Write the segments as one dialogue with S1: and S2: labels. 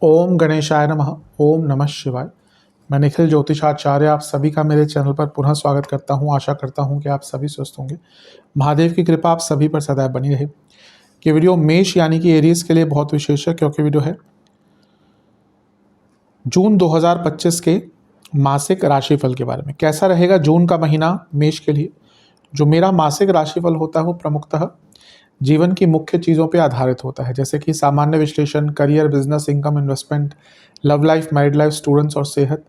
S1: ओम गणेशाय नमः। ओम नमः शिवाय। मैं निखिल ज्योतिषाचार्य आप सभी का मेरे चैनल पर पुनः स्वागत करता हूं। आशा करता हूं कि आप सभी स्वस्थ होंगे। महादेव की कृपा आप सभी पर सदैव बनी रहे। ये वीडियो मेष यानी कि एरीज के लिए बहुत विशेष है, क्योंकि वीडियो है जून 2025 के मासिक राशिफल के बारे में। कैसा रहेगा जून का महीना मेष के लिए। जो मेरा मासिक राशिफल होता है वो प्रमुखतः जीवन की मुख्य चीज़ों पे आधारित होता है, जैसे कि सामान्य विश्लेषण, career, business, income, investment, love life, married life, students और सेहत।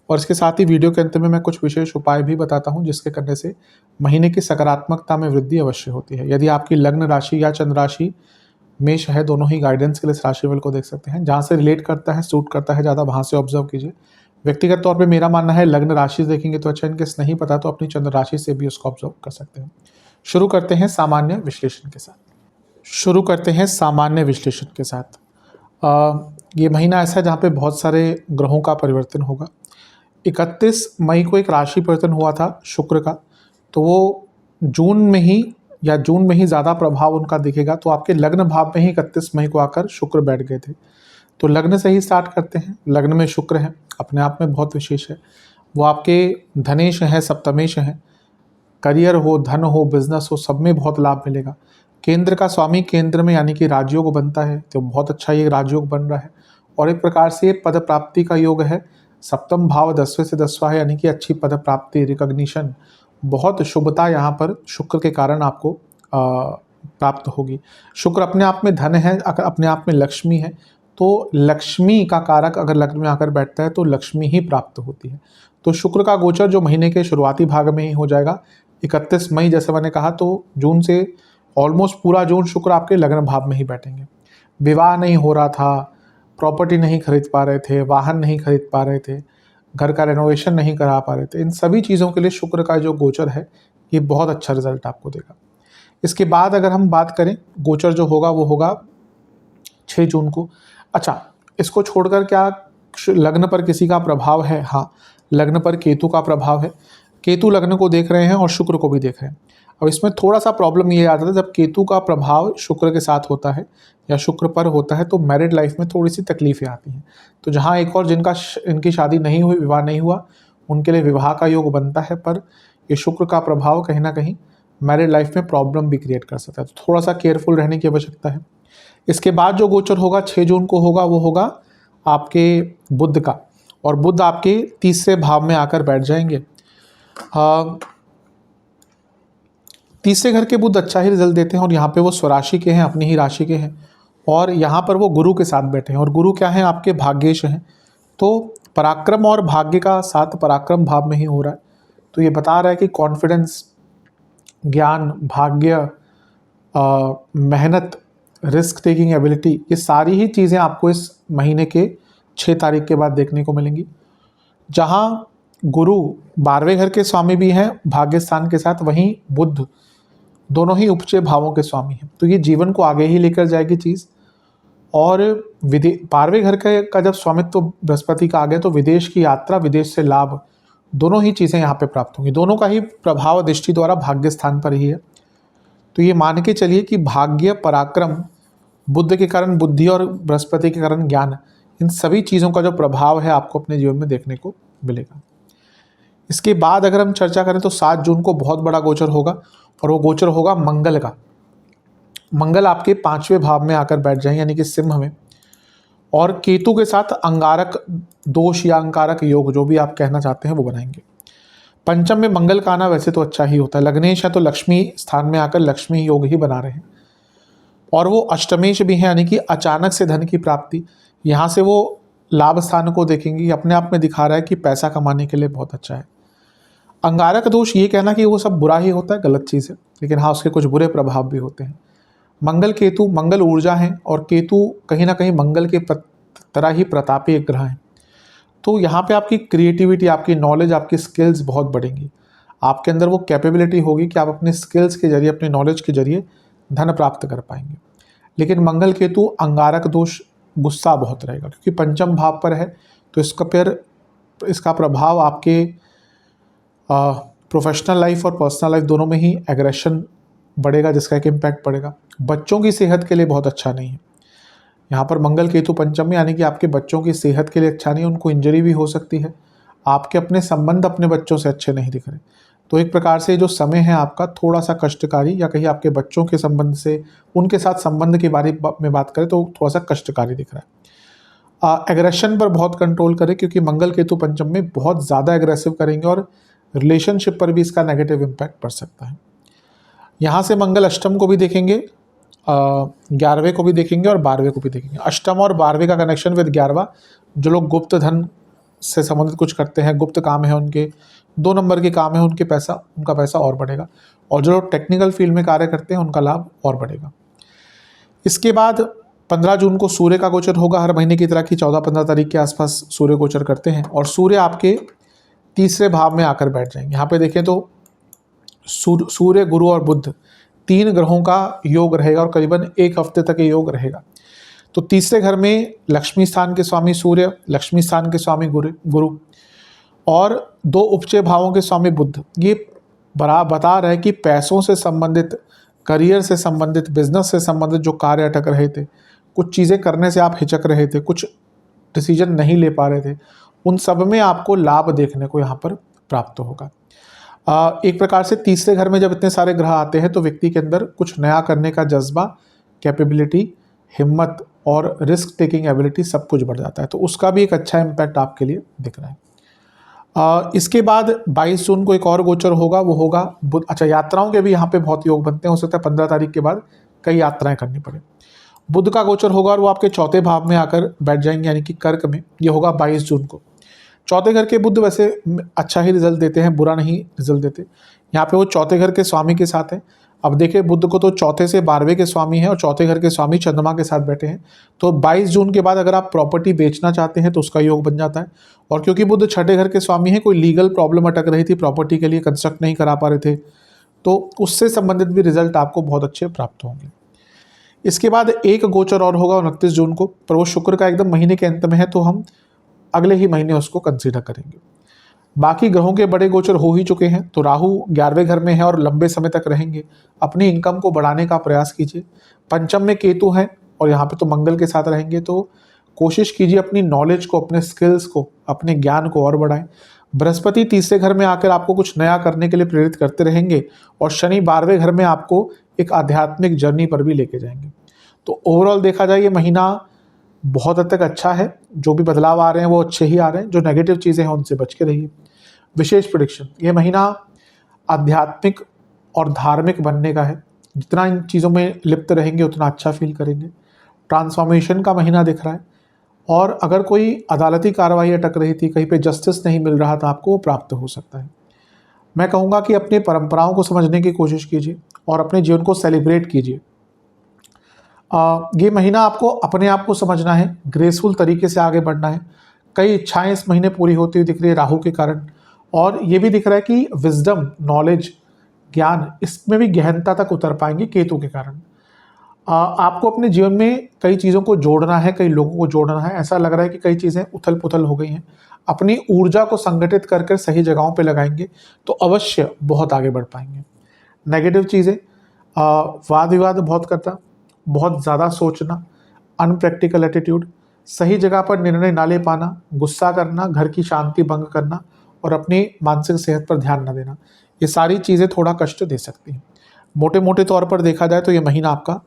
S1: और इसके साथ ही वीडियो के अंत में मैं कुछ विशेष उपाय भी बताता हूं, जिसके करने से महीने की सकारात्मकता में वृद्धि अवश्य होती है। यदि आपकी लग्न राशि या चंद्र राशि मेष है, दोनों ही गाइडेंस के लिए इस राशिफल को देख सकते हैं। जहाँ से रिलेट करता है, सूट करता है ज़्यादा, वहाँ से ऑब्जर्व कीजिए। व्यक्तिगत तौर पे मेरा मानना है लग्न राशि देखेंगे तो अच्छा, इनकेस नहीं पता तो अपनी चंद्र राशि से भी उसको ऑब्जर्व कर सकते हैं। शुरू करते हैं सामान्य विश्लेषण के साथ। ये महीना ऐसा है जहाँ पे बहुत सारे ग्रहों का परिवर्तन होगा। 31 मई को एक राशि परिवर्तन हुआ था शुक्र का, तो वो जून में ही ज़्यादा प्रभाव उनका दिखेगा। तो आपके लग्न भाव में ही 31 मई को आकर शुक्र बैठ गए थे। तो लग्न से ही स्टार्ट करते हैं। लग्न में शुक्र है, अपने आप में बहुत विशेष है। वो आपके धनेश हैं, सप्तमेश हैं। करियर हो, धन हो, बिजनेस हो, सब में बहुत लाभ मिलेगा। केंद्र का स्वामी केंद्र में यानी कि राजयोग बनता है, तो बहुत अच्छा ये राजयोग बन रहा है। और एक प्रकार से पद प्राप्ति का योग है। सप्तम भाव 10वें से 10वां है, यानी कि अच्छी पद प्राप्ति, रिकॉग्निशन, बहुत शुभता यहाँ पर शुक्र के कारण आपको प्राप्त होगी। शुक्र अपने आप में धन है, अपने आप में लक्ष्मी है। तो लक्ष्मी का कारक अगर लग्न में आकर बैठता है तो लक्ष्मी ही प्राप्त होती है। तो शुक्र का गोचर जो महीने के शुरुआती भाग में ही हो जाएगा 31 मई, जैसे मैंने कहा। तो जून से ऑलमोस्ट पूरा जून शुक्र आपके लग्न भाव में ही बैठेंगे। विवाह नहीं हो रहा था, प्रॉपर्टी नहीं खरीद पा रहे थे, वाहन नहीं खरीद पा रहे थे, घर का रेनोवेशन नहीं करा पा रहे थे, इन सभी चीज़ों के लिए शुक्र का जो गोचर है ये बहुत अच्छा रिजल्ट आपको देगा। इसके बाद अगर हम बात करें, गोचर जो होगा वो होगा 6 जून को। अच्छा, इसको छोड़कर क्या लग्न पर किसी का प्रभाव है? हाँ, लग्न पर केतु का प्रभाव है। केतु लग्न को देख रहे हैं और शुक्र को भी देख रहे हैं। अब इसमें थोड़ा सा प्रॉब्लम ये आता है, जब केतु का प्रभाव शुक्र के साथ होता है या शुक्र पर होता है तो मैरिड लाइफ में थोड़ी सी तकलीफें आती हैं। तो जहाँ एक और इनकी शादी नहीं हुई, विवाह नहीं हुआ, उनके लिए विवाह का योग बनता है, पर ये शुक्र का प्रभाव कहीं ना कहीं मैरिड लाइफ में प्रॉब्लम भी क्रिएट कर सकता है। तो थोड़ा सा केयरफुल रहने की आवश्यकता है। इसके बाद जो गोचर होगा 6 जून को होगा, वो होगा आपके बुध का। और बुध आपके तीसरे भाव में आकर बैठ जाएंगे। तीसरे घर के बुध अच्छा ही रिजल्ट देते हैं, और यहाँ पे वो स्वराशि के हैं, अपनी ही राशि के हैं। और यहाँ पर वो गुरु के साथ बैठे हैं, और गुरु क्या है? आपके भाग्येश हैं। तो पराक्रम और भाग्य का साथ पराक्रम भाव में ही हो रहा है। तो ये बता रहा है कि कॉन्फिडेंस, ज्ञान, भाग्य, मेहनत, रिस्क टेकिंग एबिलिटी, ये सारी ही चीज़ें आपको इस महीने के 6 तारीख के बाद देखने को मिलेंगी। जहाँ गुरु 12वें घर के स्वामी भी हैं भाग्य स्थान के साथ, वहीं बुध दोनों ही उपचय भावों के स्वामी हैं। तो ये जीवन को आगे ही लेकर जाएगी चीज़। और 12वें घर का जब स्वामित्व बृहस्पति का आ गया तो विदेश की यात्रा, विदेश से लाभ, दोनों ही चीज़ें यहाँ पे प्राप्त होंगी। दोनों का ही प्रभाव दृष्टि द्वारा भाग्य स्थान पर ही है। तो ये मान के चलिए कि भाग्य, पराक्रम, बुद्ध के कारण बुद्धि और बृहस्पति के कारण ज्ञान, इन सभी चीज़ों का जो प्रभाव है आपको अपने जीवन में देखने को मिलेगा। इसके बाद अगर हम चर्चा करें तो 7 जून को बहुत बड़ा गोचर होगा, और वो गोचर होगा मंगल का। मंगल आपके 5वें भाव में आकर बैठ जाएंगे, यानी कि सिंह में। और केतु के साथ अंगारक दोष या अंगारक योग, जो भी आप कहना चाहते हैं, वो बनाएंगे। पंचम में मंगल का आना वैसे तो अच्छा ही होता है। लग्नेश है तो लक्ष्मी स्थान में आकर लक्ष्मी योग ही बना रहे हैं। और वो अष्टमेश भी है, यानी कि अचानक से धन की प्राप्ति। यहाँ से वो लाभ स्थान को देखेंगे, अपने आप में दिखा रहा है कि पैसा कमाने के लिए बहुत अच्छा है। अंगारक दोष, ये कहना कि वो सब बुरा ही होता है, गलत चीज़ है, लेकिन हाँ उसके कुछ बुरे प्रभाव भी होते हैं। मंगल केतु, मंगल ऊर्जा है, और केतु कहीं ना कहीं मंगल के तरह ही प्रतापी एक ग्रह है। तो यहाँ पे आपकी क्रिएटिविटी, आपकी नॉलेज, आपकी स्किल्स बहुत बढ़ेंगी। आपके अंदर वो कैपेबिलिटी होगी कि आप अपने स्किल्स के जरिए, अपने नॉलेज के जरिए धन प्राप्त कर पाएंगे। लेकिन मंगल केतु अंगारक दोष, गुस्सा बहुत रहेगा, क्योंकि पंचम भाव पर है। तो इसका प्रभाव आपके प्रोफेशनल लाइफ और पर्सनल लाइफ दोनों में ही एग्रेशन बढ़ेगा, जिसका एक इम्पैक्ट पड़ेगा। बच्चों की सेहत के लिए बहुत अच्छा नहीं है। यहाँ पर मंगल केतु पंचम में, यानी कि आपके बच्चों की सेहत के लिए अच्छा नहीं है, उनको इंजरी भी हो सकती है। आपके अपने संबंध अपने बच्चों से अच्छे नहीं दिख रहे। तो एक प्रकार से जो समय है आपका थोड़ा सा कष्टकारी, या कहीं आपके बच्चों के संबंध से, उनके साथ संबंध के बारे में बात करें तो थोड़ा सा कष्टकारी दिख रहा है। एग्रेशन पर बहुत कंट्रोल करें, क्योंकि मंगल केतु पंचम में बहुत ज़्यादा एग्रेसिव करेंगे और रिलेशनशिप पर भी इसका नेगेटिव इम्पैक्ट पड़ सकता है। यहाँ से मंगल अष्टम को भी देखेंगे, 11वें को भी देखेंगे और 12वें को भी देखेंगे। अष्टम और 12वें का कनेक्शन विद 11वां, जो लोग गुप्त धन से संबंधित कुछ करते हैं, गुप्त काम है उनके, 2 नंबर के काम है उनका पैसा और बढ़ेगा। और जो लोग टेक्निकल फील्ड में कार्य करते हैं उनका लाभ और बढ़ेगा। इसके बाद 15 जून को सूर्य का गोचर होगा। हर महीने की तरह की 14-15 तारीख के आसपास सूर्य गोचर करते हैं और सूर्य आपके तीसरे भाव में आकर बैठ जाएंगे। यहाँ पे देखें तो सूर्य, गुरु और बुध 3 ग्रहों का योग रहेगा और करीबन 1 हफ्ते तक ये योग रहेगा। तो तीसरे घर में लक्ष्मी स्थान के स्वामी सूर्य, लक्ष्मी स्थान के स्वामी गुरु और 2 उपचय भावों के स्वामी बुध, ये बता रहे हैं कि पैसों से संबंधित, करियर से संबंधित, बिजनेस से संबंधित जो कार्य अटक रहे थे, कुछ चीज़ें करने से आप हिचक रहे थे, कुछ डिसीजन नहीं ले पा रहे थे, उन सब में आपको लाभ देखने को यहाँ पर प्राप्त होगा। एक प्रकार से तीसरे घर में जब इतने सारे ग्रह आते हैं तो व्यक्ति के अंदर कुछ नया करने का जज्बा, कैपेबिलिटी, हिम्मत और रिस्क टेकिंग एबिलिटी सब कुछ बढ़ जाता है। तो उसका भी एक अच्छा इम्पैक्ट आपके लिए दिख रहा है। इसके बाद 22 जून को एक और गोचर होगा, वो होगा बुध। अच्छा, यात्राओं के भी यहाँ पे बहुत योग बनते हैं, हो सकता है 15 तारीख के बाद कई यात्राएं करनी पड़े। बुध का गोचर होगा और वो आपके चौथे भाव में आकर बैठ जाएंगे, यानी कि कर्क में। ये होगा 22 जून को। चौथे घर के बुध वैसे अच्छा ही रिजल्ट देते हैं, बुरा नहीं रिजल्ट देते। यहाँ पे वो चौथे घर के स्वामी के साथ है। अब देखिए, बुध को तो चौथे से 12वें के स्वामी हैं और चौथे घर के स्वामी चंद्रमा के साथ बैठे हैं। तो 22 जून के बाद अगर आप प्रॉपर्टी बेचना चाहते हैं तो उसका योग बन जाता है। और क्योंकि बुध छठे घर के स्वामी हैं, कोई लीगल प्रॉब्लम अटक रही थी, प्रॉपर्टी के लिए कंस्ट्रक्ट नहीं करा पा रहे थे, तो उससे संबंधित भी रिजल्ट आपको बहुत अच्छे प्राप्त होंगे। इसके बाद एक गोचर और होगा 29 जून को, पर वो शुक्र का एकदम महीने के अंत में है, तो हम अगले ही महीने उसको कंसीडर करेंगे। बाकी ग्रहों के बड़े गोचर हो ही चुके हैं। तो राहु 11वें घर में है और लंबे समय तक रहेंगे। अपनी इनकम को बढ़ाने का प्रयास कीजिए। पंचम में केतु है और यहाँ पे तो मंगल के साथ रहेंगे, तो कोशिश कीजिए अपनी नॉलेज को, अपने स्किल्स को, अपने ज्ञान को और बढ़ाएं। बृहस्पति तीसरे घर में आकर आपको कुछ नया करने के लिए प्रेरित करते रहेंगे और शनि 12वें घर में आपको एक आध्यात्मिक जर्नी पर भी लेके जाएंगे। तो ओवरऑल देखा जाए ये महीना बहुत हद तक अच्छा है। जो भी बदलाव आ रहे हैं वो अच्छे ही आ रहे हैं, जो नेगेटिव चीज़ें हैं उनसे बच के रहिए। विशेष प्रेडिक्शन, ये महीना आध्यात्मिक और धार्मिक बनने का है। जितना इन चीज़ों में लिप्त रहेंगे उतना अच्छा फील करेंगे। ट्रांसफॉर्मेशन का महीना दिख रहा है और अगर कोई अदालती कार्रवाई अटक रही थी, कहीं पे जस्टिस नहीं मिल रहा था आपको, वो प्राप्त हो सकता है। मैं कहूँगा कि अपनी परंपराओं को समझने की कोशिश कीजिए और अपने जीवन को सेलिब्रेट कीजिए। ये महीना आपको अपने आप को समझना है, ग्रेसफुल तरीके से आगे बढ़ना है। कई इच्छाएं इस महीने पूरी होती हुई दिख रही है राहु के कारण, और ये भी दिख रहा है कि विजडम, नॉलेज, ज्ञान, इसमें भी गहनता तक उतर पाएंगे केतु के कारण। आपको अपने जीवन में कई चीज़ों को जोड़ना है, कई लोगों को जोड़ना है। ऐसा लग रहा है कि कई चीज़ें उथल पुथल हो गई हैं। अपनी ऊर्जा को संगठित कर सही जगहों पे लगाएंगे तो अवश्य बहुत आगे बढ़ पाएंगे। नेगेटिव चीज़ें, वाद विवाद बहुत करना, बहुत ज़्यादा सोचना, अनप्रैक्टिकल एटीट्यूड, सही जगह पर निर्णय ना ले पाना, गुस्सा करना, घर की शांति भंग करना और अपनी मानसिक सेहत पर ध्यान न देना, ये सारी चीज़ें थोड़ा कष्ट दे सकती हैं। मोटे मोटे तौर पर देखा जाए तो ये महीना आपका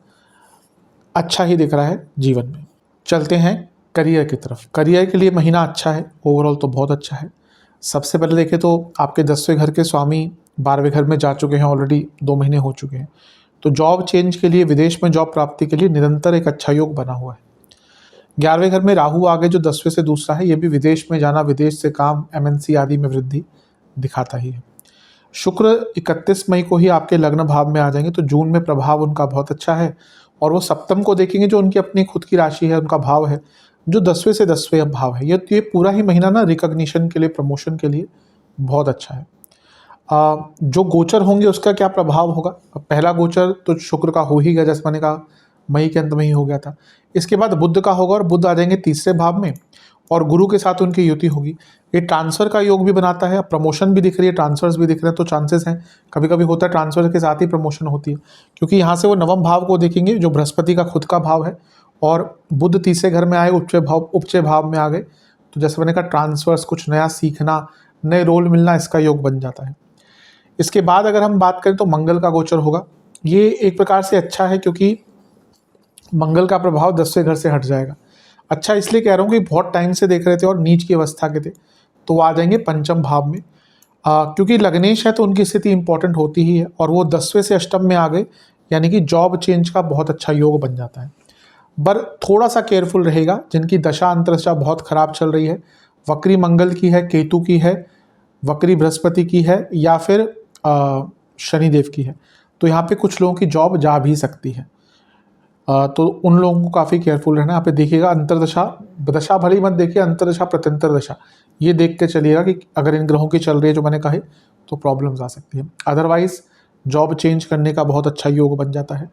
S1: अच्छा ही दिख रहा है जीवन में। चलते हैं करियर की तरफ। करियर के लिए महीना अच्छा है, ओवरऑल तो बहुत अच्छा है। सबसे पहले देखें तो आपके 10वें घर के स्वामी 12वें घर में जा चुके हैं, ऑलरेडी 2 महीने हो चुके हैं। तो जॉब चेंज के लिए, विदेश में जॉब प्राप्ति के लिए निरंतर एक अच्छा योग बना हुआ है। 11वें घर में राहु आगे जो 10वें से दूसरा है, ये भी विदेश में जाना, विदेश से काम, MNC आदि में वृद्धि दिखाता ही है। शुक्र 31 मई को ही आपके लग्न भाव में आ जाएंगे, तो जून में प्रभाव उनका बहुत अच्छा है और वो सप्तम को देखेंगे जो उनकी अपनी खुद की राशि है, उनका भाव है जो 10वें से 10वें भाव है। ये पूरा ही महीना ना रिकॉग्निशन के लिए, प्रमोशन के लिए बहुत अच्छा है। जो गोचर होंगे उसका क्या प्रभाव होगा। पहला गोचर तो शुक्र का हो ही गया, जैसे मैंने कहा मई के अंत में ही हो गया था। इसके बाद बुध का होगा और बुध आ जाएंगे तीसरे भाव में और गुरु के साथ उनकी युति होगी। ये ट्रांसफ़र का योग भी बनाता है, प्रमोशन भी दिख रही है, ट्रांसफर्स भी दिख रहे हैं, तो चांसेस हैं कभी कभी होता है ट्रांसफर के साथ ही प्रमोशन होती है, क्योंकि यहाँ से वो नवम भाव को देखेंगे जो बृहस्पति का खुद का भाव है, और बुध तीसरे घर में आए, उपचय भाव में आ गए, तो जैसे मैंने कहा ट्रांसफर्स, कुछ नया सीखना, नए रोल मिलना, इसका योग बन जाता है। इसके बाद अगर हम बात करें तो मंगल का गोचर होगा। ये एक प्रकार से अच्छा है क्योंकि मंगल का प्रभाव 10वें घर से हट जाएगा। अच्छा इसलिए कह रहा हूँ कि बहुत टाइम से देख रहे थे और नीच की अवस्था के थे, तो वो आ जाएंगे पंचम भाव में। क्योंकि लग्नेश है तो उनकी स्थिति इंपॉर्टेंट होती ही है, और वो 10वें से अष्टम में आ गए, यानी कि जॉब चेंज का बहुत अच्छा योग बन जाता है। पर थोड़ा सा केयरफुल रहेगा, जिनकी दशा अंतरदशा बहुत खराब चल रही है, वक्री मंगल की है, केतु की है, वक्री बृहस्पति की है, या फिर शनिदेव की है, तो यहाँ पे कुछ लोगों की जॉब जा भी सकती है। तो उन लोगों को काफ़ी केयरफुल रहना। यहाँ पे देखिएगा अंतरदशा, दशा भली मत देखिए, अंतरदशा प्रत्यंतर दशा ये देख के चलिएगा कि अगर इन ग्रहों की चल रही है जो मैंने कहे, तो प्रॉब्लम्स आ सकती है। अदरवाइज जॉब चेंज करने का बहुत अच्छा योग बन जाता है।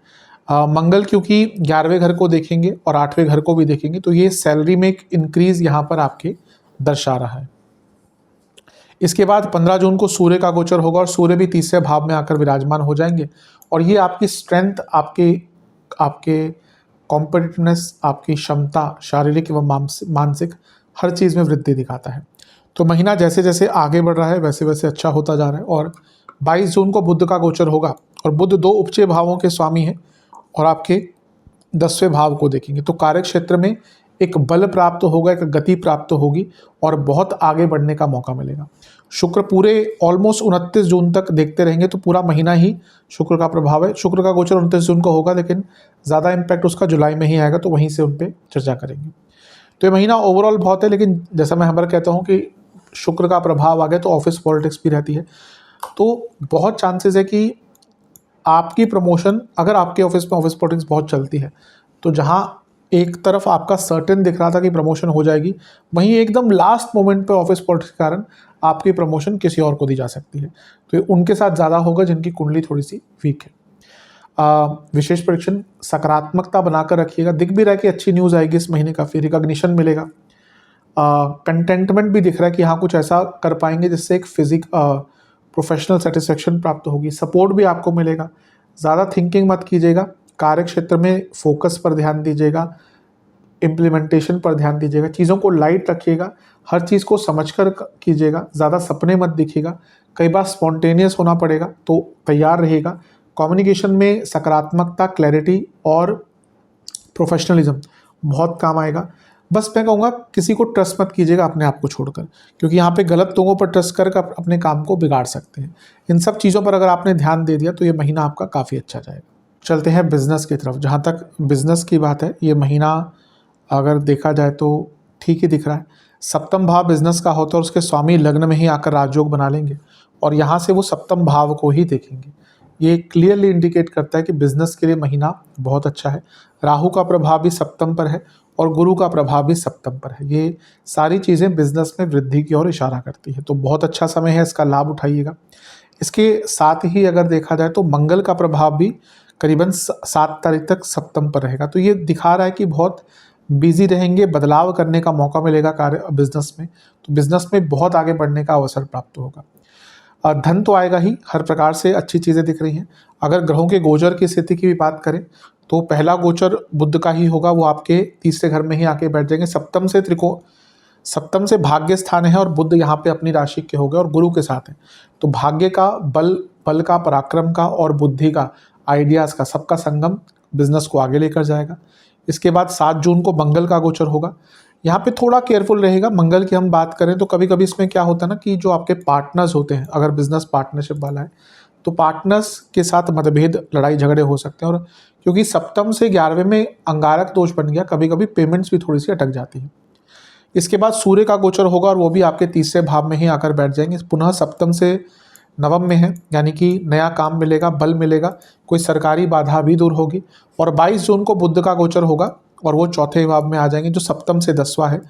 S1: मंगल क्योंकि 11वें घर को देखेंगे और 8वें घर को भी देखेंगे, तो ये सैलरी में एक इंक्रीज यहाँ पर आपके दर्शा रहा है। इसके बाद 15 जून को सूर्य का गोचर होगा, और सूर्य भी तीसरे भाव में आकर विराजमान हो जाएंगे, और ये आपकी स्ट्रेंथ, आपके कॉम्पिटिटिवनेस, आपकी क्षमता, शारीरिक एवं मानसिक हर चीज़ में वृद्धि दिखाता है। तो महीना जैसे जैसे आगे बढ़ रहा है वैसे वैसे अच्छा होता जा रहा है। और 22 जून को बुध का गोचर होगा, और बुध 2 उपचय भावों के स्वामी हैं, और आपके 10वें भाव को देखेंगे, तो कार्य क्षेत्र में एक बल प्राप्त होगा, एक गति प्राप्त होगी, और बहुत आगे बढ़ने का मौका मिलेगा। शुक्र पूरे ऑलमोस्ट 29 जून तक देखते रहेंगे, तो पूरा महीना ही शुक्र का प्रभाव है। शुक्र का गोचर 29 जून को होगा, लेकिन ज़्यादा इम्पैक्ट उसका जुलाई में ही आएगा, तो वहीं से उन पर चर्चा करेंगे। तो ये महीना ओवरऑल बहुत है, लेकिन जैसा मैं हमारा कहता हूँ कि शुक्र का प्रभाव आ गया तो ऑफिस पॉलिटिक्स भी रहती है, तो बहुत चांसेस है कि आपकी प्रमोशन, अगर आपके ऑफिस में ऑफिस पॉलिटिक्स बहुत चलती है, तो जहाँ एक तरफ आपका सर्टेन दिख रहा था कि प्रमोशन हो जाएगी, वहीं एकदम लास्ट मोमेंट पे ऑफिस पॉलिटिक्स के कारण आपकी प्रमोशन किसी और को दी जा सकती है। तो ये उनके साथ ज़्यादा होगा जिनकी कुंडली थोड़ी सी वीक है। विशेष परीक्षण, सकारात्मकता बनाकर रखिएगा। दिख भी रहा है कि अच्छी न्यूज़ आएगी इस महीने, काफ़ी रिकॉग्निशन मिलेगा। कंटेंटमेंट भी दिख रहा है कि हाँ कुछ ऐसा कर पाएंगे जिससे एक प्रोफेशनल सेटिस्फेक्शन प्राप्त होगी। सपोर्ट भी आपको मिलेगा। ज़्यादा थिंकिंग मत कीजिएगा, कार्य क्षेत्र में फोकस पर ध्यान दीजिएगा, इम्प्लीमेंटेशन पर ध्यान दीजिएगा, चीज़ों को लाइट रखिएगा, हर चीज़ को समझकर कीजिएगा, ज़्यादा सपने मत दिखिएगा। कई बार स्पॉन्टेनियस होना पड़ेगा, तो तैयार रहिएगा। कम्युनिकेशन में सकारात्मकता, क्लैरिटी और प्रोफेशनलिज्म बहुत काम आएगा। बस मैं कहूँगा किसी को ट्रस्ट मत कीजिएगा अपने आप को छोड़कर, क्योंकि यहाँ पे गलत लोगों पर ट्रस्ट कर अपने काम को बिगाड़ सकते हैं। इन सब चीज़ों पर अगर आपने ध्यान दे दिया तो ये महीना आपका काफ़ी अच्छा जाएगा। चलते हैं बिज़नेस की तरफ। जहाँ तक बिज़नेस की बात है, ये महीना अगर देखा जाए तो ठीक ही दिख रहा है। सप्तम भाव बिजनेस का होता है और उसके स्वामी लग्न में ही आकर राजयोग बना लेंगे, और यहाँ से वो सप्तम भाव को ही देखेंगे। ये क्लियरली इंडिकेट करता है कि बिजनेस के लिए महीना बहुत अच्छा है। राहु का प्रभाव भी सप्तम पर है और गुरु का प्रभाव भी सप्तम पर है। ये सारी चीज़ें बिजनेस में वृद्धि की ओर इशारा करती है, तो बहुत अच्छा समय है, इसका लाभ उठाइएगा। इसके साथ ही अगर देखा जाए तो मंगल का प्रभाव भी करीबन 7 तारीख तक सप्तम पर रहेगा, तो ये दिखा रहा है कि बहुत बिजी रहेंगे, बदलाव करने का मौका मिलेगा कार्य बिजनेस में, तो बिजनेस में बहुत आगे बढ़ने का अवसर प्राप्त होगा। धन तो आएगा ही, हर प्रकार से अच्छी चीज़ें दिख रही हैं। अगर ग्रहों के गोचर की स्थिति की भी बात करें तो पहला गोचर बुध का ही होगा, वो आपके तीसरे घर में ही आके बैठ जाएंगे। सप्तम से भाग्य स्थान है और बुध यहाँ पे अपनी राशि के हो गए और गुरु के साथ है, तो भाग्य का बल का, पराक्रम का और बुद्धि का, आइडियाज़ का, सबका संगम बिजनेस को आगे लेकर जाएगा। इसके बाद 7 जून को मंगल का गोचर होगा। यहाँ पे थोड़ा केयरफुल रहेगा। मंगल की हम बात करें तो कभी कभी इसमें क्या होता है ना कि जो आपके पार्टनर्स होते हैं, अगर बिजनेस पार्टनरशिप वाला है तो पार्टनर्स के साथ मतभेद, लड़ाई झगड़े हो सकते हैं, और क्योंकि सप्तम से 11वें में अंगारक दोष बन गया, कभी कभी पेमेंट्स भी थोड़ी सी अटक जाती है। इसके बाद सूर्य का गोचर होगा और वो भी आपके तीसरे भाव में ही आकर बैठ जाएंगे। पुनः सप्तम से नवम में है, यानी कि नया काम मिलेगा, बल मिलेगा, कोई सरकारी बाधा भी दूर होगी। और 22 जून को बुध का गोचर होगा और वो चौथे भाव में आ जाएंगे जो सप्तम से 10वां है।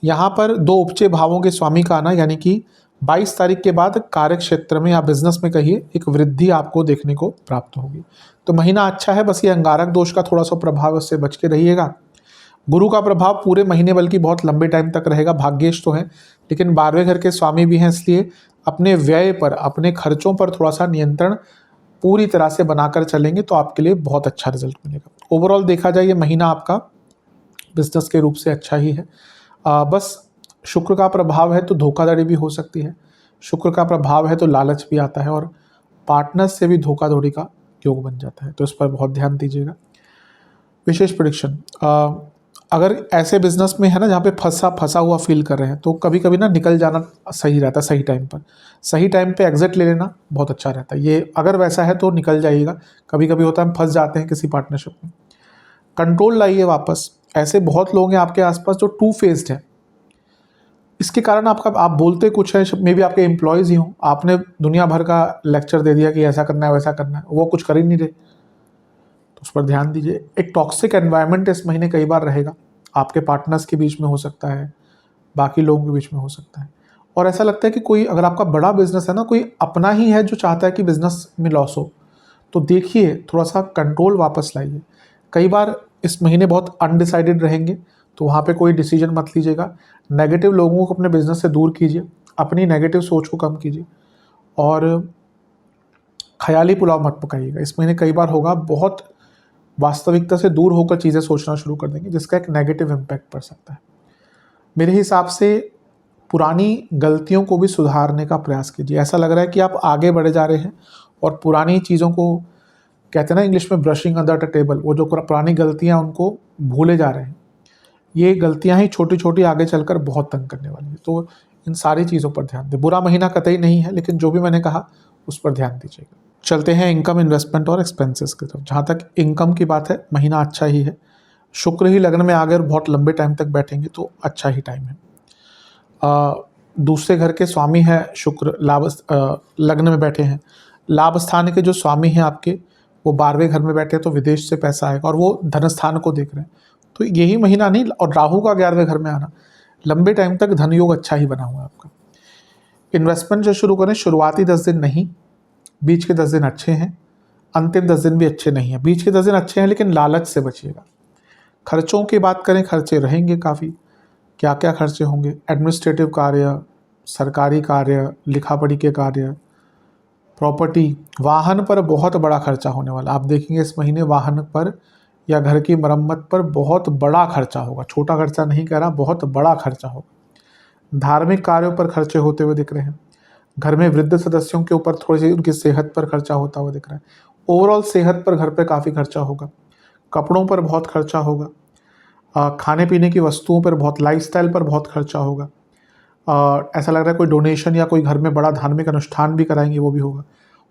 S1: यहाँ पर 2 उपचय भावों के स्वामी का आना, यानी कि 22 तारीख के बाद कार्य क्षेत्र में या बिजनेस में कहिए एक वृद्धि आपको देखने को प्राप्त होगी। तो महीना अच्छा है, बस ये अंगारक दोष का थोड़ा सा प्रभाव, उससे बच के रहिएगा। गुरु का प्रभाव पूरे महीने बल्कि बहुत लंबे टाइम तक रहेगा। भाग्येश तो है, लेकिन 12वें घर के स्वामी भी हैं, इसलिए अपने व्यय पर, अपने खर्चों पर थोड़ा सा नियंत्रण पूरी तरह से बनाकर चलेंगे तो आपके लिए बहुत अच्छा रिजल्ट मिलेगा। ओवरऑल देखा जाए ये महीना आपका बिजनेस के रूप से अच्छा ही है। बस शुक्र का प्रभाव है तो धोखाधड़ी भी हो सकती है, शुक्र का प्रभाव है तो लालच भी आता है, और पार्टनर्स से भी धोखाधड़ी का योग बन जाता है, तो इस पर बहुत ध्यान दीजिएगा। विशेष प्रेडिक्शन, अगर ऐसे बिजनेस में है ना जहाँ पे फंसा हुआ फील कर रहे हैं, तो कभी कभी ना निकल जाना सही रहता है। सही टाइम पे एग्जिट ले लेना बहुत अच्छा रहता है। ये अगर वैसा है तो निकल जाइएगा। कभी कभी होता है हम फंस जाते हैं किसी पार्टनरशिप में, कंट्रोल लाइए वापस। ऐसे बहुत लोग हैं आपके आसपास जो टू फेस्ड है, इसके कारण आप बोलते कुछ है, मे बी आपके एम्प्लॉयज़ ही हों, आपने दुनिया भर का लेक्चर दे दिया कि ऐसा करना है वैसा करना है, वो कुछ कर ही नहीं रहे, तो उस पर ध्यान दीजिए। एक टॉक्सिक एनवायरनमेंट इस महीने कई बार रहेगा, आपके पार्टनर्स के बीच में हो सकता है, बाकी लोगों के बीच में हो सकता है, और ऐसा लगता है कि कोई, अगर आपका बड़ा बिजनेस है ना, कोई अपना ही है जो चाहता है कि बिजनेस में लॉस हो, तो देखिए थोड़ा सा कंट्रोल वापस लाइए। कई बार इस महीने बहुत अनडिसाइडेड रहेंगे, तो वहाँ पे कोई डिसीजन मत लीजिएगा। नेगेटिव लोगों को अपने बिजनेस से दूर कीजिए, अपनी नेगेटिव सोच को कम कीजिए, और ख्याली पुलाव मत पकाइएगा। इस महीने कई बार होगा बहुत वास्तविकता से दूर होकर चीज़ें सोचना शुरू कर देंगे, जिसका एक नेगेटिव इम्पैक्ट पड़ सकता है। मेरे हिसाब से पुरानी गलतियों को भी सुधारने का प्रयास कीजिए। ऐसा लग रहा है कि आप आगे बढ़े जा रहे हैं और पुरानी चीज़ों को, कहते हैं ना इंग्लिश में ब्रशिंग अंडर द टेबल, वो जो पुरानी गलतियां उनको भूले जा रहे हैं। ये गलतियां ही छोटी छोटी आगे चलकर बहुत तंग करने वाली है, तो इन सारी चीज़ों पर ध्यान दें। बुरा महीना कतई नहीं है, लेकिन जो भी मैंने कहा उस पर ध्यान दीजिएगा। चलते हैं इनकम, इन्वेस्टमेंट और एक्सपेंसेस की तरफ। जहाँ तक इनकम की बात है, महीना अच्छा ही है। शुक्र ही लग्न में आगे और बहुत लंबे टाइम तक बैठेंगे तो अच्छा ही टाइम है। दूसरे घर के स्वामी है शुक्र, लग्न में बैठे हैं। लाभ स्थान के जो स्वामी हैं आपके, वो 12वें घर में बैठे हैं, तो विदेश से पैसा आएगा, और वो धन स्थान को देख रहे हैं, तो यही महीना नहीं, और राहु का 11वें घर में आना, लंबे टाइम तक धन योग अच्छा ही बना हुआ है आपका। इन्वेस्टमेंट जो शुरू करें, शुरुआती 10 दिन नहीं, बीच के 10 दिन अच्छे हैं, अंतिम 10 दिन भी अच्छे नहीं हैं। बीच के 10 दिन अच्छे हैं, लेकिन लालच से बचिएगा। खर्चों की बात करें, खर्चे रहेंगे काफ़ी। क्या क्या खर्चे होंगे? एडमिनिस्ट्रेटिव कार्य, सरकारी कार्य, लिखा पढ़ी के कार्य, प्रॉपर्टी, वाहन पर बहुत बड़ा खर्चा होने वाला। आप देखेंगे इस महीने वाहन पर या घर की मरम्मत पर बहुत बड़ा खर्चा होगा। छोटा खर्चा नहीं कह रहा, बहुत बड़ा खर्चा होगा। धार्मिक कार्यों पर खर्चे होते हुए दिख रहे हैं। घर में वृद्ध सदस्यों के ऊपर थोड़ी सी उनकी सेहत पर खर्चा होता हुआ दिख रहा है। ओवरऑल सेहत पर घर पे काफ़ी खर्चा होगा। कपड़ों पर बहुत खर्चा होगा। खाने पीने की वस्तुओं पर बहुत, लाइफस्टाइल पर बहुत खर्चा होगा। ऐसा लग रहा है कोई डोनेशन या कोई घर में बड़ा धार्मिक अनुष्ठान भी कराएंगे, वो भी होगा।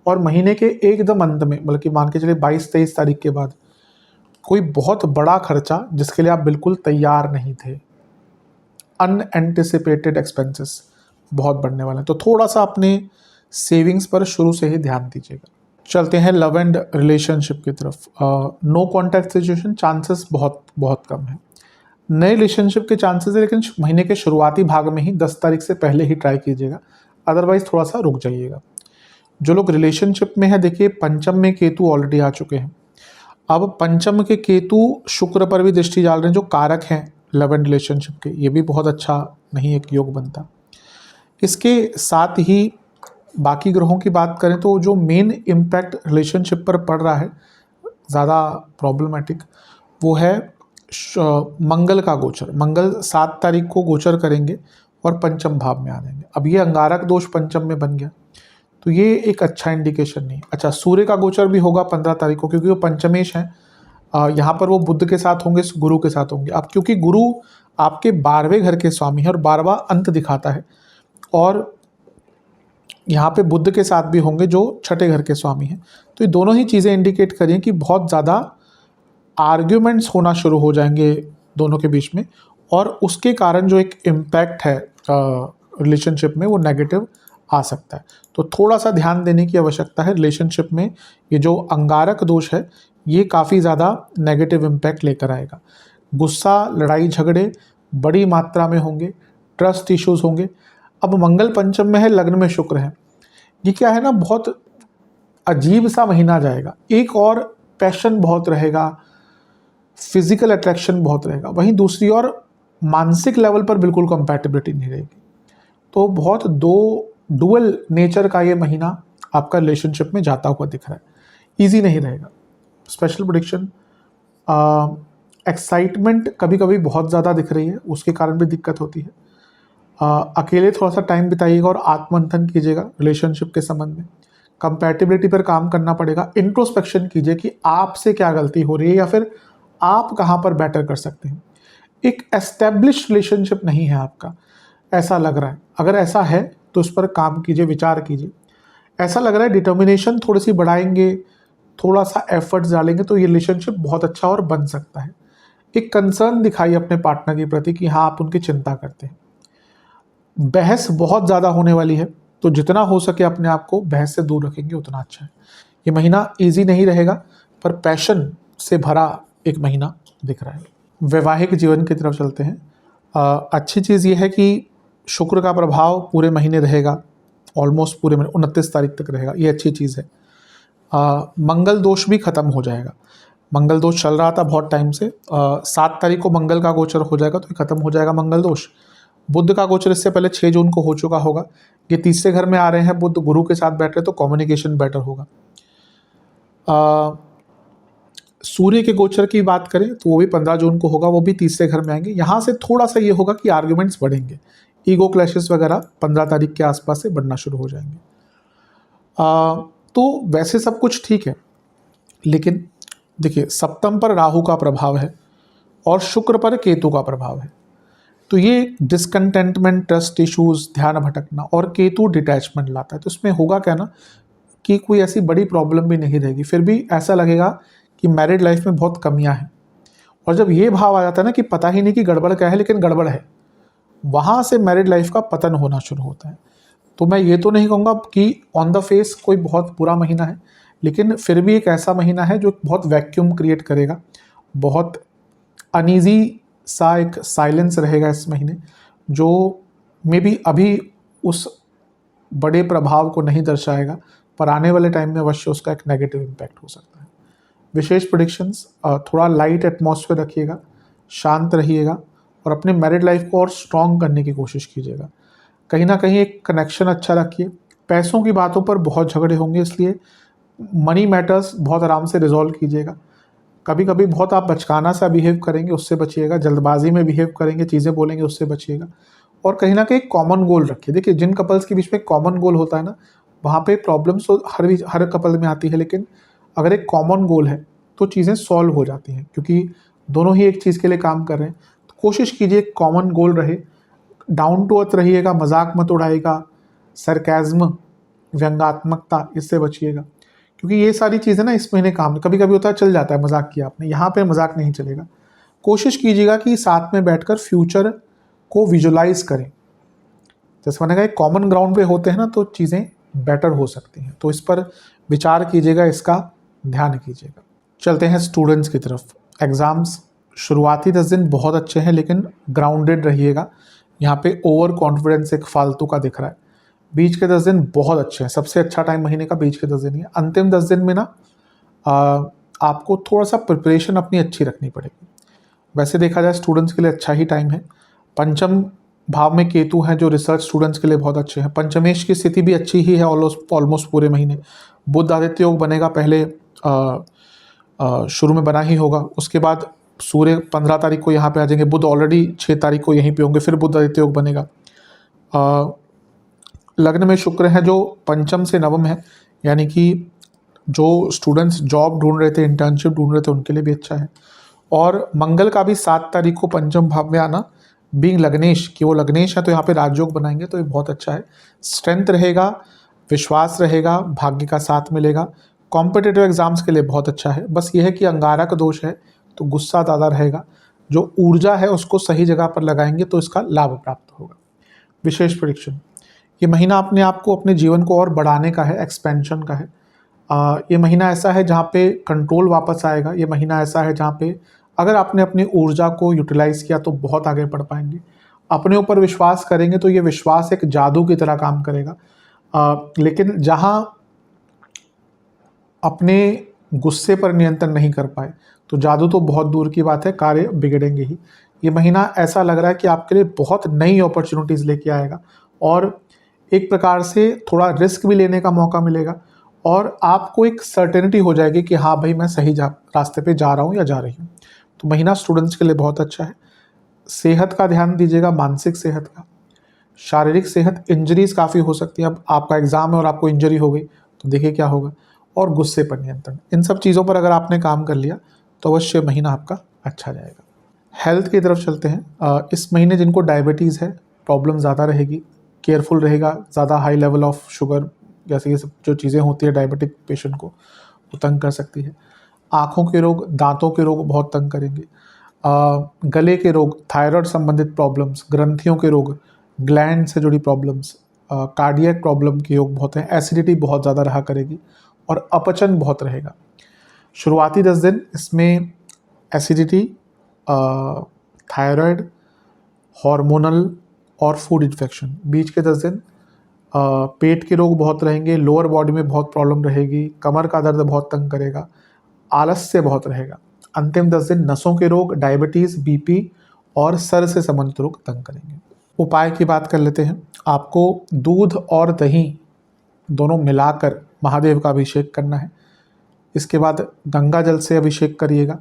S1: और महीने के एकदम अंत में, बल्कि मान के चलिए 22-23 तारीख के बाद, कोई बहुत बड़ा खर्चा जिसके लिए आप बिल्कुल तैयार नहीं थे, अनएंटिसिपेटेड एक्सपेंसेस बहुत बढ़ने वाले हैं, तो थोड़ा सा अपने सेविंग्स पर शुरू से ही ध्यान दीजिएगा। चलते हैं लव एंड रिलेशनशिप की तरफ। नो कॉन्टैक्ट सिचुएशन, चांसेस बहुत बहुत कम है। नए रिलेशनशिप के चांसेस है, लेकिन महीने के शुरुआती भाग में ही 10 तारीख से पहले ही ट्राई कीजिएगा, अदरवाइज थोड़ा सा रुक जाइएगा। जो लोग रिलेशनशिप में है, देखिए पंचम में केतु ऑलरेडी आ चुके हैं। अब पंचम के केतु शुक्र पर भी दृष्टि डाल रहे हैं, जो कारक हैं लव एंड रिलेशनशिप के, ये भी बहुत अच्छा नहीं एक योग बनता। इसके साथ ही बाकी ग्रहों की बात करें तो जो मेन इम्पैक्ट रिलेशनशिप पर पड़ रहा है ज़्यादा प्रॉब्लमेटिक, वो है मंगल का गोचर। मंगल 7 तारीख को गोचर करेंगे और पंचम भाव में आ जाएंगे। अब ये अंगारक दोष पंचम में बन गया, तो ये एक अच्छा इंडिकेशन नहीं। अच्छा, सूर्य का गोचर भी होगा 15 तारीख को, क्योंकि वो पंचमेश हैं। यहाँ पर वो बुध के साथ होंगे, गुरु के साथ होंगे। अब क्योंकि गुरु आपके 12वें घर के स्वामी है और 12वां अंत दिखाता है, और यहाँ पे बुध के साथ भी होंगे जो छठे घर के स्वामी हैं, तो ये दोनों ही चीज़ें इंडिकेट करें कि बहुत ज़्यादा आर्ग्यूमेंट्स होना शुरू हो जाएंगे दोनों के बीच में, और उसके कारण जो एक इम्पैक्ट है रिलेशनशिप में, वो नेगेटिव आ सकता है। तो थोड़ा सा ध्यान देने की आवश्यकता है रिलेशनशिप में। ये जो अंगारक दोष है, ये काफ़ी ज़्यादा नेगेटिव इम्पैक्ट लेकर आएगा। गुस्सा, लड़ाई झगड़े बड़ी मात्रा में होंगे, ट्रस्ट इश्यूज होंगे। अब मंगल पंचम में है, लग्न में शुक्र है, ये क्या है ना, बहुत अजीब सा महीना जाएगा। एक और पैशन बहुत रहेगा, फिजिकल अट्रैक्शन बहुत रहेगा। वहीं दूसरी ओर मानसिक लेवल पर बिल्कुल कंपैटिबिलिटी नहीं रहेगी। तो बहुत दो डुअल नेचर का ये महीना आपका रिलेशनशिप में जाता हुआ दिख रहा है। ईजी नहीं रहेगा। स्पेशल प्रेडिक्शन, एक्साइटमेंट कभी कभी बहुत ज़्यादा दिख रही है, उसके कारण भी दिक्कत होती है। अकेले थोड़ा सा टाइम बिताइएगा और आत्ममंथन कीजिएगा रिलेशनशिप के संबंध में। कंपैटिबिलिटी पर काम करना पड़ेगा। इंट्रोस्पेक्शन कीजिए कि आपसे क्या गलती हो रही है या फिर आप कहाँ पर बेटर कर सकते हैं। एक एस्टेब्लिश रिलेशनशिप नहीं है आपका, ऐसा लग रहा है। अगर ऐसा है तो उस पर काम कीजिए, विचार कीजिए। ऐसा लग रहा है डिटर्मिनेशन थोड़ी सी बढ़ाएंगे, थोड़ा सा एफर्ट्स डालेंगे तो ये रिलेशनशिप बहुत अच्छा और बन सकता है। एक कंसर्न दिखाइए अपने पार्टनर के प्रति कि हाँ आप उनकी चिंता करते हैं। बहस बहुत ज़्यादा होने वाली है, तो जितना हो सके अपने आप को बहस से दूर रखेंगे उतना अच्छा है। ये महीना इजी नहीं रहेगा, पर पैशन से भरा एक महीना दिख रहा है। वैवाहिक जीवन की तरफ चलते हैं। अच्छी चीज़ ये है कि शुक्र का प्रभाव पूरे महीने रहेगा, ऑलमोस्ट पूरे महीने 29 तारीख तक रहेगा, ये अच्छी चीज़ है। मंगल दोष भी खत्म हो जाएगा। मंगल दोष चल रहा था बहुत टाइम से, 7 तारीख को मंगल का गोचर हो जाएगा तो ये खत्म हो जाएगा मंगल दोष। बुध का गोचर इससे पहले 6 जून को हो चुका होगा। ये तीसरे घर में आ रहे हैं, बुध गुरु के साथ बैठ रहे तो कम्युनिकेशन बेटर होगा। सूर्य के गोचर की बात करें तो वो भी 15 जून को होगा, वो भी तीसरे घर में आएंगे। यहाँ से थोड़ा सा ये होगा कि आर्ग्यूमेंट्स बढ़ेंगे, ईगो क्लैशेस वगैरह 15 तारीख के आसपास से बढ़ना शुरू हो जाएंगे। तो वैसे सब कुछ ठीक है, लेकिन देखिए सप्तम पर राहु का प्रभाव है और शुक्र पर केतु का प्रभाव है। तो ये डिसकंटेंटमेंट, ट्रस्ट इश्यूज, ध्यान भटकना, और केतु डिटैचमेंट लाता है। तो इसमें होगा क्या ना कि कोई ऐसी बड़ी प्रॉब्लम भी नहीं रहेगी, फिर भी ऐसा लगेगा कि मैरिड लाइफ में बहुत कमियां हैं। और जब ये भाव आ जाता है ना कि पता ही नहीं कि गड़बड़ क्या है लेकिन गड़बड़ है, वहाँ से मैरिड लाइफ का पतन होना शुरू होता है। तो मैं ये तो नहीं कहूँगा कि ऑन द फेस कोई बहुत बुरा महीना है, लेकिन फिर भी एक ऐसा महीना है जो बहुत वैक्यूम क्रिएट करेगा, बहुत अनईजी सा एक साइलेंस रहेगा इस महीने, जो मे बी अभी उस बड़े प्रभाव को नहीं दर्शाएगा, पर आने वाले टाइम में अवश्य उसका एक नेगेटिव इम्पैक्ट हो सकता है। विशेष प्रेडिक्शंस, थोड़ा लाइट एटमॉस्फेयर रखिएगा, शांत रहिएगा और अपने मैरिड लाइफ को और स्ट्रॉन्ग करने की कोशिश कीजिएगा। कहीं ना कहीं एक कनेक्शन अच्छा रखिए। पैसों की बातों पर बहुत झगड़े होंगे, इसलिए मनी मैटर्स बहुत आराम से रिजॉल्व कीजिएगा। कभी कभी बहुत आप बचकाना सा बिहेव करेंगे, उससे बचिएगा। जल्दबाजी में बिहेव करेंगे, चीज़ें बोलेंगे, उससे बचिएगा। और कहीं ना कहीं कॉमन गोल रखिए। देखिए जिन कपल्स के बीच में कॉमन गोल होता है ना, वहाँ पे प्रॉब्लम्स तो हर कपल में आती है, लेकिन अगर एक कॉमन गोल है तो चीज़ें सॉल्व हो जाती हैं, क्योंकि दोनों ही एक चीज़ के लिए काम कर रहे हैं। तो कोशिश कीजिए कॉमन गोल रहे, डाउन टू अर्थ रहिएगा, मजाक मत उड़ाइएगा, सरकाज़्म, व्यंग्यात्मकता, इससे बचिएगा, क्योंकि ये सारी चीज़ें ना इस महीने काम, कभी कभी होता है चल जाता है मजाक किया आपने, यहाँ पे मजाक नहीं चलेगा। कोशिश कीजिएगा कि साथ में बैठकर फ्यूचर को विजुलाइज करें। जैसे मैंने कहा एक कॉमन ग्राउंड पे होते हैं ना तो चीज़ें बेटर हो सकती हैं, तो इस पर विचार कीजिएगा, इसका ध्यान कीजिएगा। चलते हैं स्टूडेंट्स की तरफ। एग्ज़ाम्स शुरुआती 10 दिन बहुत अच्छे हैं, लेकिन ग्राउंडेड रहिएगा। यहाँ पे ओवर कॉन्फिडेंस एक फालतू का दिख रहा है। बीच के 10 दिन बहुत अच्छे हैं, सबसे अच्छा टाइम महीने का बीच के 10 दिन ही है। अंतिम 10 दिन में ना आपको थोड़ा सा प्रिपरेशन अपनी अच्छी रखनी पड़ेगी। वैसे देखा जाए स्टूडेंट्स के लिए अच्छा ही टाइम है। पंचम भाव में केतु हैं जो रिसर्च स्टूडेंट्स के लिए बहुत अच्छे हैं। पंचमेश की स्थिति भी अच्छी ही है ऑलमोस्ट पूरे महीने। बुध आदित्य योग बनेगा, पहले शुरू में बना ही होगा, उसके बाद सूर्य 15 तारीख को यहाँ पे आ जाएंगे, बुध ऑलरेडी 6 तारीख को यहीं पे होंगे, फिर बुध आदित्य योग बनेगा। लग्न में शुक्र है जो पंचम से नवम है, यानी कि जो स्टूडेंट्स जॉब ढूंढ रहे थे, इंटर्नशिप ढूंढ रहे थे, उनके लिए भी अच्छा है। और मंगल का भी 7 तारीख को पंचम भाव में आना, बीइंग लग्नेश, कि वो लग्नेश है तो यहाँ पे राजयोग बनाएंगे, तो ये बहुत अच्छा है। स्ट्रेंथ रहेगा, विश्वास रहेगा, भाग्य का साथ मिलेगा। कॉम्पिटिटिव एग्जाम्स के लिए बहुत अच्छा है। बस ये है कि अंगारक दोष है तो गुस्सा ज़्यादा रहेगा। जो ऊर्जा है उसको सही जगह पर लगाएंगे तो इसका लाभ प्राप्त होगा। विशेष प्रेडिक्शन, ये महीना अपने आप को, अपने जीवन को और बढ़ाने का है, एक्सपेंशन का है। ये महीना ऐसा है जहाँ पे कंट्रोल वापस आएगा। ये महीना ऐसा है जहाँ पे अगर आपने अपनी ऊर्जा को यूटिलाइज किया तो बहुत आगे बढ़ पाएंगे। अपने ऊपर विश्वास करेंगे तो ये विश्वास एक जादू की तरह काम करेगा। लेकिन जहाँ अपने गुस्से पर नियंत्रण नहीं कर पाए तो जादू तो बहुत दूर की बात है, कार्य बिगड़ेंगे ही। ये महीना ऐसा लग रहा है कि आपके लिए बहुत नई अपॉर्चुनिटीज़ लेके आएगा और एक प्रकार से थोड़ा रिस्क भी लेने का मौका मिलेगा और आपको एक सर्टेनिटी हो जाएगी कि हाँ भाई, मैं सही रास्ते पे जा रहा हूँ या जा रही हूँ। तो महीना स्टूडेंट्स के लिए बहुत अच्छा है। सेहत का ध्यान दीजिएगा, मानसिक सेहत का, शारीरिक सेहत, इंजरीज काफ़ी हो सकती है। अब आपका एग्जाम है और आपको इंजरी हो गई तो देखिए क्या होगा। और गुस्से पर नियंत्रण, इन सब चीज़ों पर अगर आपने काम कर लिया तो अवश्य महीना आपका अच्छा जाएगा। हेल्थ की तरफ चलते हैं। इस महीने जिनको डायबिटीज़ है, प्रॉब्लम ज़्यादा रहेगी, केयरफुल रहेगा। ज़्यादा हाई लेवल ऑफ शुगर जैसे ये सब जो चीज़ें होती है डायबिटिक पेशेंट को, वो तंग कर सकती है। आँखों के रोग, दांतों के रोग बहुत तंग करेंगे। गले के रोग, थायराइड संबंधित प्रॉब्लम्स, ग्रंथियों के रोग, ग्लैंड से जुड़ी प्रॉब्लम्स, कार्डियक प्रॉब्लम के योग बहुत हैं। एसिडिटी बहुत ज़्यादा रहा करेगी और अपचन बहुत रहेगा। शुरुआती 10 दिन इसमें एसिडिटी, थायराइड, हार्मोनल और फूड इन्फेक्शन। बीच के 10 दिन पेट के रोग बहुत रहेंगे, लोअर बॉडी में बहुत प्रॉब्लम रहेगी, कमर का दर्द बहुत तंग करेगा, आलस्य बहुत रहेगा। अंतिम 10 दिन नसों के रोग, डायबिटीज़, बीपी और सर से संबंधित रोग तंग करेंगे। उपाय की बात कर लेते हैं। आपको दूध और दही दोनों मिलाकर महादेव का अभिषेक करना है। इसके बाद गंगा जल से अभिषेक करिएगा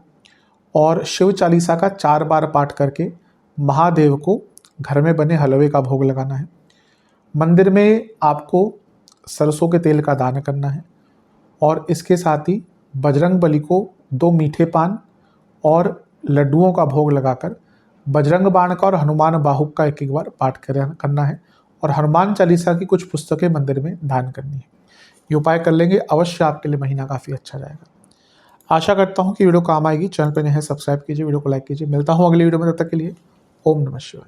S1: और शिव चालीसा का 4 बार पाठ करके महादेव को घर में बने हलवे का भोग लगाना है। मंदिर में आपको सरसों के तेल का दान करना है और इसके साथ ही बजरंग बली को 2 मीठे पान और लड्डुओं का भोग लगाकर बजरंग बाण का और हनुमान बाहुक का एक बार पाठ करना है और हनुमान चालीसा की कुछ पुस्तकें मंदिर में दान करनी है। ये उपाय कर लेंगे, अवश्य आपके लिए महीना काफ़ी अच्छा जाएगा। आशा करता हूँ कि वीडियो काम आएगी। चैनल पर नए हैं, सब्सक्राइब कीजिए, वीडियो को लाइक कीजिए। मिलता हूँ अगली वीडियो में, तब तक के लिए ओम नमः शिवाय।